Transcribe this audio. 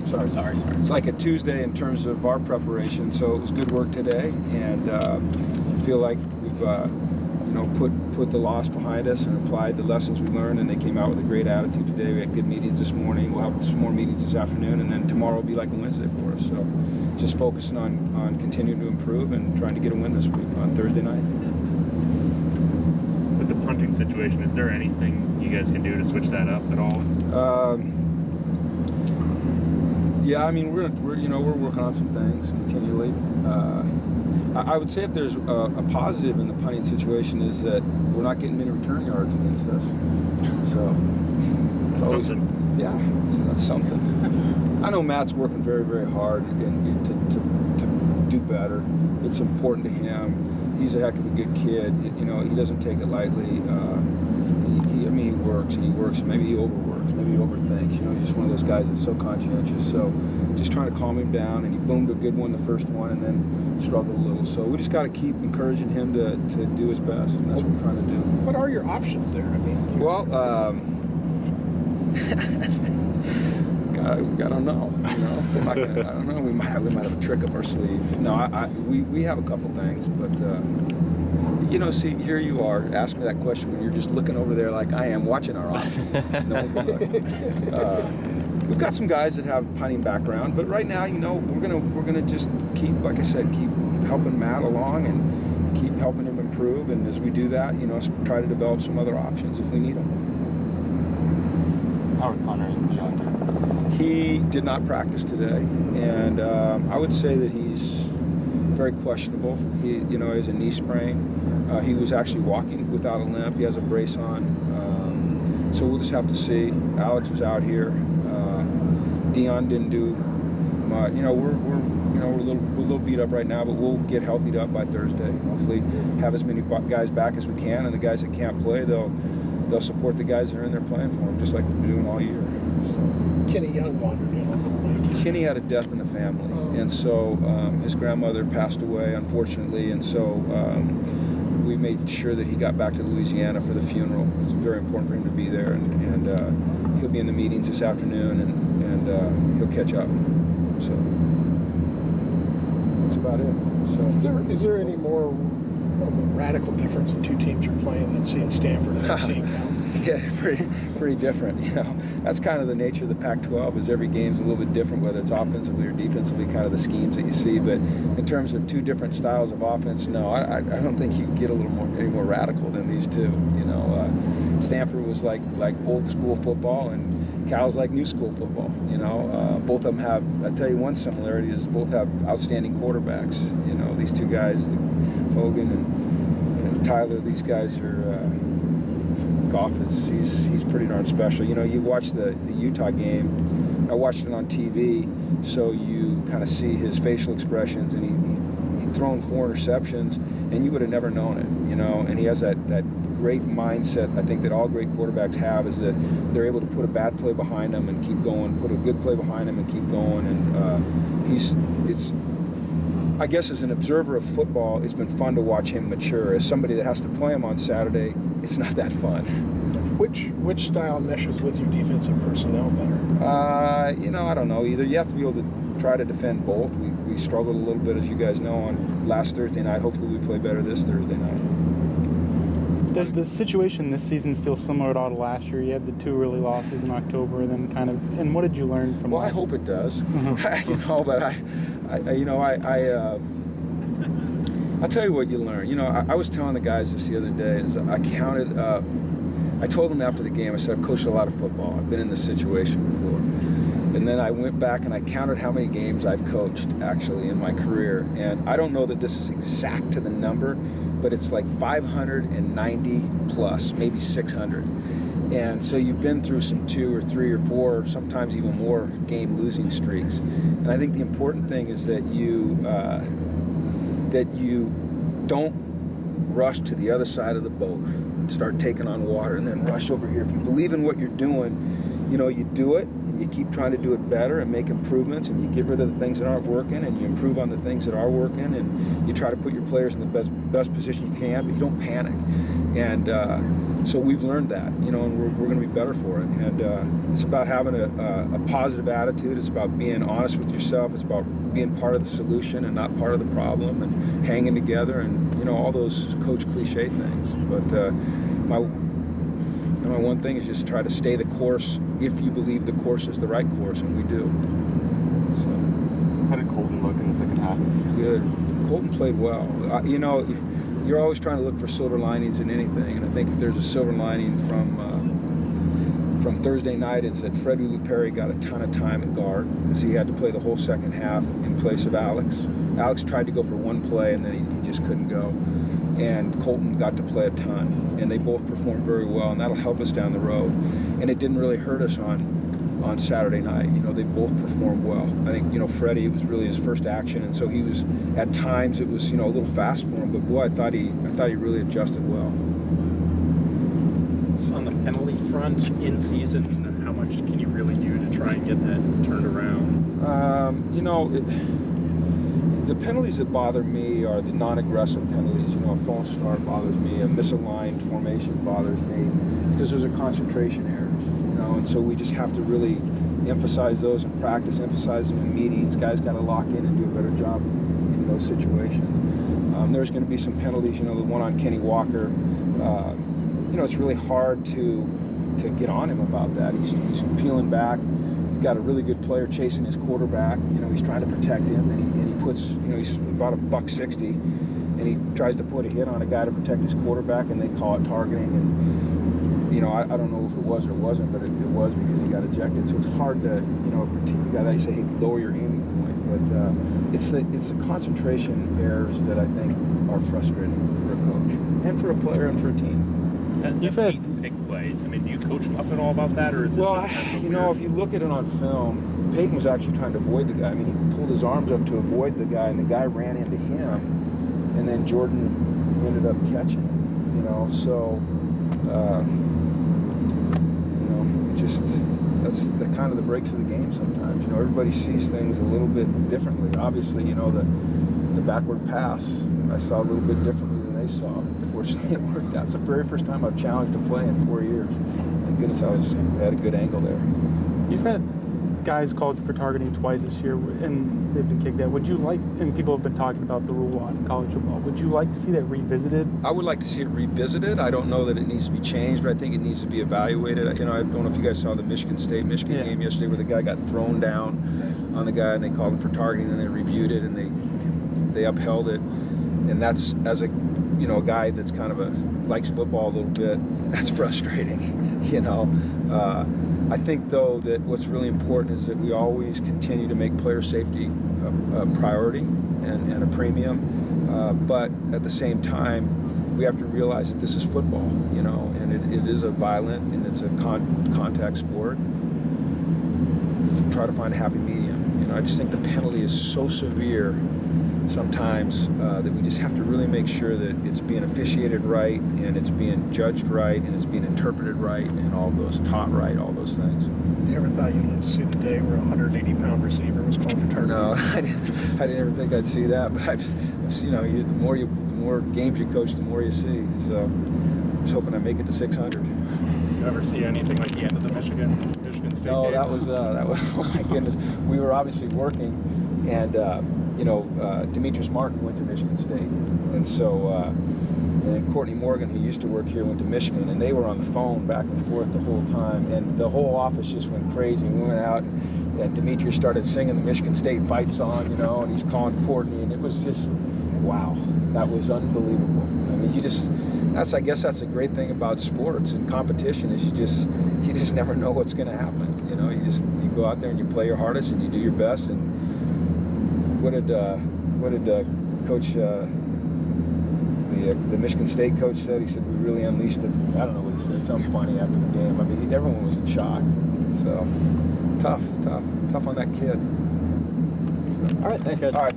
Sorry. It's like a Tuesday in terms of our preparation, so it was good work today, and I feel like we've put the loss behind us and applied the lessons we learned, and they came out with a great attitude today. We had good meetings this morning. We'll have some more meetings this afternoon, and then tomorrow will be like a Wednesday for us. So just focusing on continuing to improve and trying to get a win this week on Thursday night. With the punting situation, is there anything you guys can do to switch that up at all? Yeah, I mean, we're working on some things continually. I would say if there's a positive in the punting situation is that we're not getting many return yards against us. So it's always something. Yeah, so that's something. I know Matt's working very, very hard to do better. It's important to him. He's a heck of a good kid. He doesn't take it lightly. He works and he works. Maybe he overworks. Maybe he overthinks. He's just one of those guys that's so conscientious. So just trying to calm him down. And he boomed a good one the first one, and then struggled a little. So we just got to keep encouraging him to do his best, and that's what we're trying to do. What are your options there? Well, I don't know. I don't know. We might have a trick up our sleeve. No, we have a couple things, but. See, here you are, ask me that question when you're just looking over there like I am, watching our options. We've got some guys that have punting background, but right now, we're gonna just keep, like I said, keep helping Matt along and keep helping him improve. And as we do that, try to develop some other options if we need them. How are Connor and Dion? He did not practice today, and I would say that he's very questionable. He has a knee sprain. He was actually walking without a limp. He has a brace on. So we'll just have to see. Alex was out here. Dion didn't do much. We're a little beat up right now, but we'll get healthied up by Thursday. Hopefully have as many guys back as we can, and the guys that can't play, they'll support the guys that are in there playing for them, just like we've been doing all year. So. Kenny Young wandered in a little late. Kenny had a death in the family, and so his grandmother passed away, unfortunately, and so we made sure that he got back to Louisiana for the funeral. It's very important for him to be there, and he'll be in the meetings this afternoon, and he'll catch up. So that's about it. So. Is there any more of a radical difference in two teams you're playing than seeing Stanford and seeing Cal? Yeah, pretty different. That's kind of the nature of the Pac-12. Is every game's a little bit different, whether it's offensively or defensively, kind of the schemes that you see. But in terms of two different styles of offense, no, I don't think you can get any more radical than these two. Stanford was like old school football, and Cal's like new school football. Both of them have. I tell you, one similarity is both have outstanding quarterbacks. These two guys, Hogan and Tyler. These guys are. Goff he's pretty darn special. You watch the Utah game. I watched it on TV, so you kind of see his facial expressions, and he'd thrown 4 interceptions, and you would have never known it. And he has that great mindset. I think that all great quarterbacks have is that they're able to put a bad play behind them and keep going, put a good play behind him and keep going. And I guess as an observer of football, it's been fun to watch him mature. As somebody that has to play him on Saturday, it's not that fun. Which style meshes with your defensive personnel better? I don't know either. You have to be able to try to defend both. We struggled a little bit, as you guys know, on last Thursday night. Hopefully we play better this Thursday night. Does the situation this season feel similar at all to last year? You had the 2 early losses in October, and then and what did you learn from Well, that? I hope it does. But I'll tell you what you learn. I was telling the guys this the other day, is I counted up. I told them after the game, I said, I've coached a lot of football. I've been in this situation before. And then I went back and I counted how many games I've coached actually in my career. And I don't know that this is exact to the number, but it's like 590 plus, maybe 600. And so you've been through some 2 or 3 or 4, sometimes even more game losing streaks. And I think the important thing is that you don't rush to the other side of the boat and start taking on water and then rush over here. If you believe in what you're doing, you do it, and you keep trying to do it better and make improvements, and you get rid of the things that aren't working, and you improve on the things that are working, and you try to put your players in the best position you can, but you don't panic. And so we've learned that, and we're going to be better for it. And it's about having a positive attitude. It's about being honest with yourself. It's about being part of the solution and not part of the problem, and hanging together, and all those coach cliche things. But my one thing is just try to stay the course if you believe the course is the right course, and we do. How did Colton look in the second half? Good. Colton played well. You're always trying to look for silver linings in anything, and I think if there's a silver lining from Thursday night, it's that Fred Uluperi got a ton of time at guard because he had to play the whole second half in place of Alex. Alex tried to go for one play, and then he just couldn't go. And Colton got to play a ton, and they both performed very well, and that'll help us down the road. And it didn't really hurt us on Saturday night. They both performed well. I think, Freddie, it was really his first action, and so he was, at times, it was, a little fast for him, but boy, I thought he really adjusted well. On the penalty front, in season, how much can you really do to try and get that turned around? The penalties that bother me are the non-aggressive penalties. A false start bothers me, a misaligned formation bothers me, because those are concentration errors, and so we just have to really emphasize those in practice, emphasize them in meetings. Guys got to lock in and do a better job in those situations. There's going to be some penalties, the one on Kenny Walker. It's really hard to get on him about that. He's peeling back. He's got a really good player chasing his quarterback. He's trying to protect him, and he puts, he's about $160, and he tries to put a hit on a guy to protect his quarterback, and they call it targeting. And I don't know if it was or wasn't, but it was because he got ejected. So it's hard to critique a guy that you say, hey, lower your aiming point. But it's the concentration errors that I think are frustrating for a coach and for a player and for a team. You've had big plays. I mean, do you coach him up at all about that, or is it? Well, if you look at it on film, Peyton was actually trying to avoid the guy. I mean, he pulled his arms up to avoid the guy, and the guy ran into him, and then Jordan ended up catching him. So just that's the kind of the breaks of the game sometimes. Everybody sees things a little bit differently. Obviously, the backward pass I saw a little bit differently than they saw. Fortunately, it worked out. It's the very first time I've challenged a play in 4 years. Thank goodness I had a good angle there. You've had guys called for targeting twice this year, and they've been kicked out. Would you like, and people have been talking about the rule on college football, would you like to see that revisited? I would like to see it revisited. I don't know that it needs to be changed, but I think it needs to be evaluated. I don't know if you guys saw the Michigan game yesterday where the guy got thrown down on the guy, and they called him for targeting, and they reviewed it, and they upheld it. And that's, as a guy that's kind of likes football a little bit, that's frustrating. I think, though, that what's really important is that we always continue to make player safety a priority and a premium. But at the same time, we have to realize that this is football, and it is a violent and it's a contact sport. Try to find a happy medium. I just think the penalty is so severe sometimes that we just have to really make sure that it's being officiated right, and it's being judged right, and it's being interpreted right, and all of those taught right, all those things. You ever thought you'd live to see the day where a 180-pound receiver was called for targeting? No, I didn't ever think I'd see that, but I've seen, the more games you coach, the more you see. So I was hoping I'd make it to 600. You ever see anything like the end of the Michigan State No, game? that was oh my goodness. We were obviously working, and Demetrius Martin went to Michigan State, and so and Courtney Morgan, who used to work here, went to Michigan, and they were on the phone back and forth the whole time, and the whole office just went crazy. We went out, and Demetrius started singing the Michigan State fight song, and he's calling Courtney, and it was just, wow, that was unbelievable. I mean, I guess that's a great thing about sports and competition is you just never know what's going to happen. You go out there and you play your hardest and you do your best. And what did Coach the Michigan State coach said? He said we really unleashed it. I don't know what he said. Something funny after the game. I mean, everyone was in shock. So tough on that kid. All right, thanks, guys. All right.